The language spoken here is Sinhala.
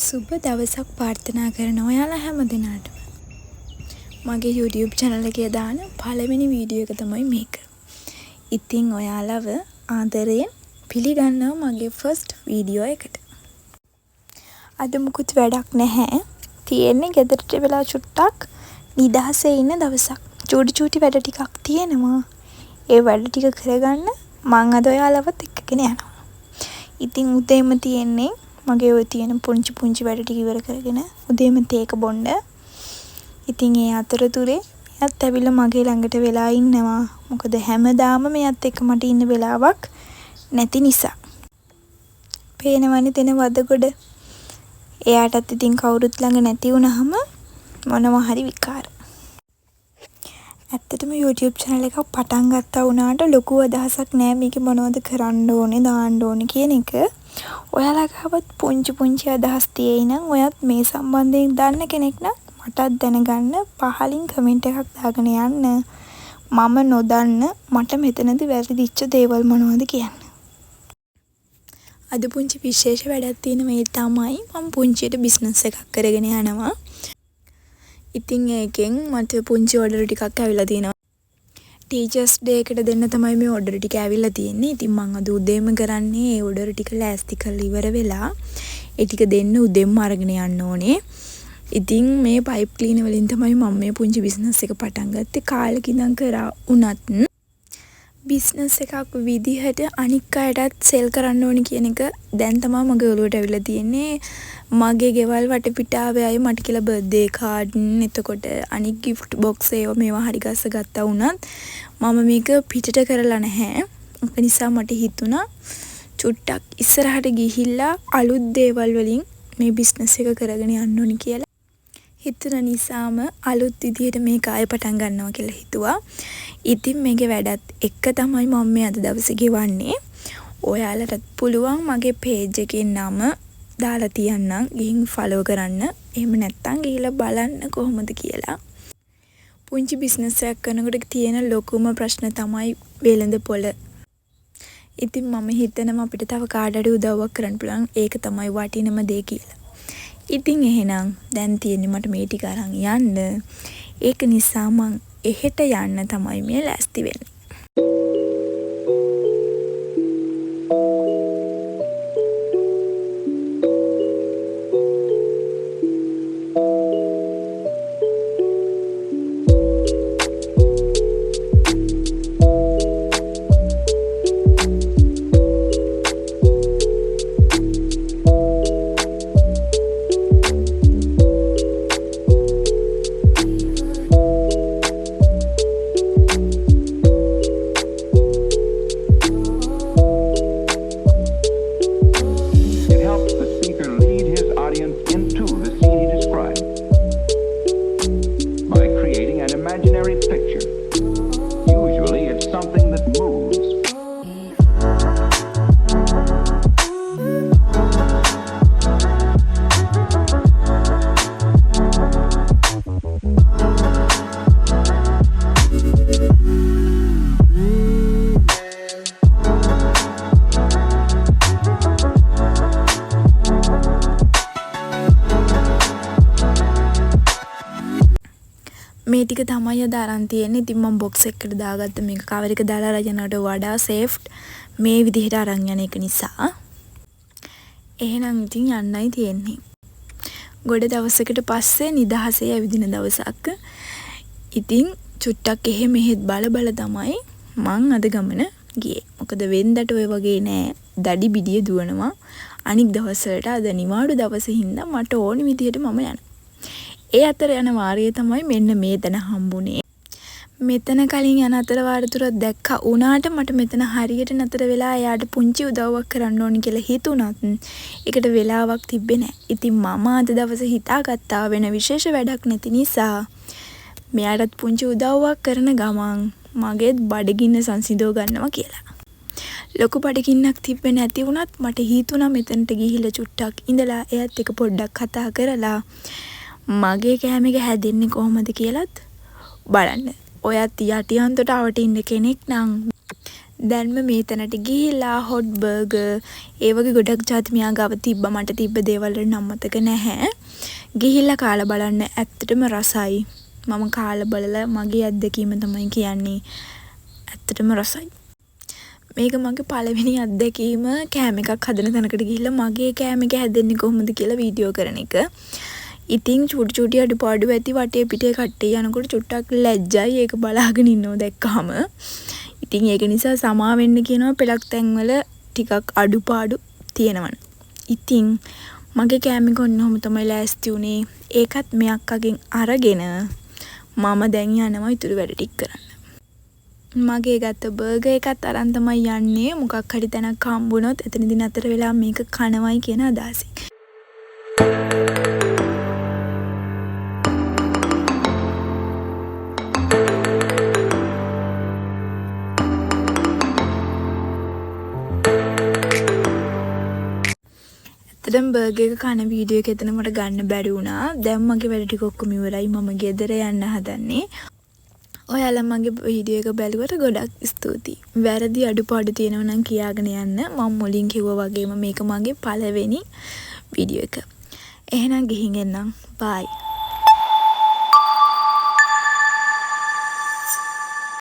සුබ දවසක් ප්‍රාර්ථනා කරනවා ඔයාලා හැම දිනාටම. මගේ YouTube channel එකේ දාන පළවෙනි වීඩියෝ එක තමයි මේක. ඉතින් ඔයාලව ආදරයෙන් පිළිගන්නවා මගේ first වීඩියෝ එකට. අද මුකුත් වැඩක් නැහැ. තියෙන්නේ ගෙදරට වෙලා චුට්ටක් නිදහසේ ඉන්න දවසක්. චූටි වැඩ ටිකක් තියෙනවා. ඒ වැඩ ටික කරගන්න මං අද ඔයාලවත් එක්කගෙන යනවා. ඉතින් උදේම තියෙන්නේ මගේ ඔය තියෙන පුංචි වැඩ ටික ඉවර කරගෙන උදේම තේක බොන්න. ඉතින් ඒ අතරතුරේ එයාත් ඇවිල්ලා මගේ ළඟට වෙලා ඉන්නවා. මොකද හැමදාම මෙයාත් එක්ක මට ඉන්න වෙලාවක් නැති නිසා. පේනවනේ දෙන වදගොඩ. එයාටත් ඉතින් කවුරුත් ළඟ නැති වුණාම මොනවා හරි විකාර. ඇත්තටම YouTube channel එකක් පටන් ගත්තා වුණාට ලොකු අදහසක් නෑ මේක මොනවද කරන්න ඕනේ දාන්න ඕනේ කියන එක. ඔයාලා ගාවත් පුංචි අදහස් තියෙයි නම් ඔයත් මේ සම්බන්ධයෙන් දන්න කෙනෙක් නම් මටත් දැනගන්න පහලින් කමෙන්ට් එකක් දාගෙන යන්න. මම නොදන්න මට මෙතනදී වැරදිච්ච දේවල් මොනවද කියන්න. අද පුංචි විශේෂ වැඩක් තියෙන මේ තමයි මම පුංචියට බිස්නස් එකක් කරගෙන යනවා. ඉතින් ඒකෙන් මට පුංචි ඕඩර් ටිකක් ඇවිල්ලා තියෙනවා. ටීචර්ස් ඩේ එකට දෙන්න තමයි මේ ඕඩර් ටික ඇවිල්ලා තියෙන්නේ. ඉතින් මම අද උදේම කරන්නේ ඒ ඕඩර් ටික ලෑස්ති කරලා ඉවර වෙලා ඒ ටික දෙන්න උදේම අරගෙන යන්න ඕනේ. ඉතින් මේ පයිප් ක්ලීනර් වලින් තමයි මම මේ පුංචි බිස්නස් එක පටන් ගත්තේ. කාලෙක ඉඳන් කරා උනත් බිස්නස් එකක් විදිහට අනික් අයටත් සෙල් කරන්න ඕනි කියන එක දැන් තමයි මගේ ඔළුවට ඇවිල්ලා තියෙන්නේ. මගේ ගෙවල් වටපිටාවේ අය මට කියලා බර්ත්ඩේ කාඩ් එතකොට අනික් gift box ඒවා මේවා හරි ගස්ස ගත්තා වුණත් මම මේක පිටට කරලා නැහැ. ඒ නිසා මට හිතුණා චුට්ටක් ඉස්සරහට ගිහිල්ලා අලුත් දේවල් වලින් මේ බිස්නස් එක කරගෙන යන්න ඕනි කියලා හිතුන නිසාම අලුත් විදිහට මේක ආයෙ පටන් ගන්නවා කියලා හිතුවා. ඉතින් මේකේ වැඩත් එක තමයි මම මේ අද දවසේ ගෙවන්නේ. ඔයාලටත් පුළුවන් මගේ page එකේ නම දාලා තියන්නම්. ගිහින් follow කරන්න. එහෙම නැත්නම් ගිහිල්ලා බලන්න කොහොමද කියලා. පුංචි බිස්නස් එකක් කරනකොට තියෙන ලොකුම ප්‍රශ්න තමයි වෙළඳ පොළ. ඉතින් මම හිතනවා අපිට තව කාටට උදව්වක් කරන්න පුළුවන්. ඒක තමයි වටිනම දේ කියලා. ඉතින් එහෙනම් දැන් තියෙන්නේ මට මේ ටික අරන් යන්න. ඒක නිසා මං එහෙට යන්න තමයි මේ ලෑස්ති වෙන්නේ. මේ ටික තමයි අද අරන් තියෙන්නේ. ඉතින් මම box එකකට දාගත්ත මේක cover එක දාලා රජනට වඩා safe මේ විදිහට අරන් යන එක නිසා. එහෙනම් ඉතින් යන්නයි තියෙන්නේ. ගොඩ දවසකට පස්සේ නිදහසේ ඇවිදින දවසක්. ඉතින් චුට්ටක් එහෙ මෙහෙත් බල තමයි මං අද ගමන ගියේ. මොකද වෙන්දට ඔය වගේ නෑ දඩි බිඩිය දුවනවා. අනික් දවස්වලට අද නිවාඩු දවසේ හින්දා මට ඕනි විදිහට මම යනවා. ඒ අතර යන වාරයේ තමයි මෙන්න මේ තැන හම්බුනේ. මෙතන කලින් යන අතර වාරතුරක් දැක්කා උනාට මට මෙතන හරියට නතර වෙලා එයාට පුංචි උදව්වක් කරන්න ඕනි කියලා හිතුණත් ඒකට වෙලාවක් තිබ්බේ නැහැ. ඉතින් මම අද දවසේ හිතාගත්තා වෙන විශේෂ වැඩක් නැති නිසා මෙයාටත් පුංචි උදව්වක් කරන ගමන් මගේත් බඩගින්න සංසිඳව ගන්නවා කියලා. ලොකු බඩගින්නක් තිබ්බේ නැති වුණත් මට හිතුණා මෙතනට ගිහිල්ලා චුට්ටක් ඉඳලා එයත් එක්ක පොඩ්ඩක් කතා කරලා මගේ කෑම එක හැදෙන්නේ කොහොමද කියලාත් බලන්න. ඔයත් යටි අන්තයට අවටින්න කෙනෙක් නම් දැන්ම මේ තැනට ගිහිල්ලා හොට් බර්ගර් ඒ වගේ ගොඩක් જાති මියා ගාව තිබ්බා. මට තිබ්බ දේවල් වල නම් මතක නැහැ. ගිහිල්ලා කාලා බලන්න ඇත්තටම රසයි. මම කාලා බලලා මගේ අත්දැකීම තමයි කියන්නේ. ඇත්තටම රසයි. මේක මගේ පළවෙනි අත්දැකීම කෑම එකක් හදන තැනකට ගිහිල්ලා මගේ කෑම එක හැදෙන්නේ කොහොමද කියලා වීඩියෝ කරන එක. ඉතින් චුටි අඩුපාඩු ඇති වටේ පිටේ කට්ටේ යනකොට චුට්ටක් ලැජ්ජයි ඒක බලාගෙන ඉන්නව දැක්කම. ඉතින් ඒක නිසා සමා වෙන්න කියනවා පෙලක් තැන්වල ටිකක් අඩුපාඩු තියෙනවනේ. ඉතින් මගේ කෑම එක ඔන්නෝම තමයි ලෑස්ති උනේ. ඒකත් මේ අක්කගෙන් අරගෙන මම දැන් යනවා ඉතුරු වැඩ ටික කරන්න. මගේ ගත්ත බර්ගර් එකත් අරන් තමයි යන්නේ. මොකක් හරි තැනක් හම්බුනොත් එතනදී නතර වෙලා මේක කනවයි කියන අදහසින්. ඇත්තටම බර්ගර් එක කන වීඩියෝ එක එතන මට ගන්න බැරි වුණා. දැන් මගේ වැඩ ටික ඔක්කොම ඉවරයි. මම ගෙදර යන්න හදන්නේ. ඔයාලා මගේ වීඩියෝ එක බැලුවට ගොඩක් ස්තුතියි. වැරදි අඩුපාඩු තියෙනවා නම් කියාගෙන යන්න. මම මුලින් කිව්වා වගේම මේක මගේ පළවෙනි වීඩියෝ එක. එහෙනම් ගිහින් එන්නම්. බයි.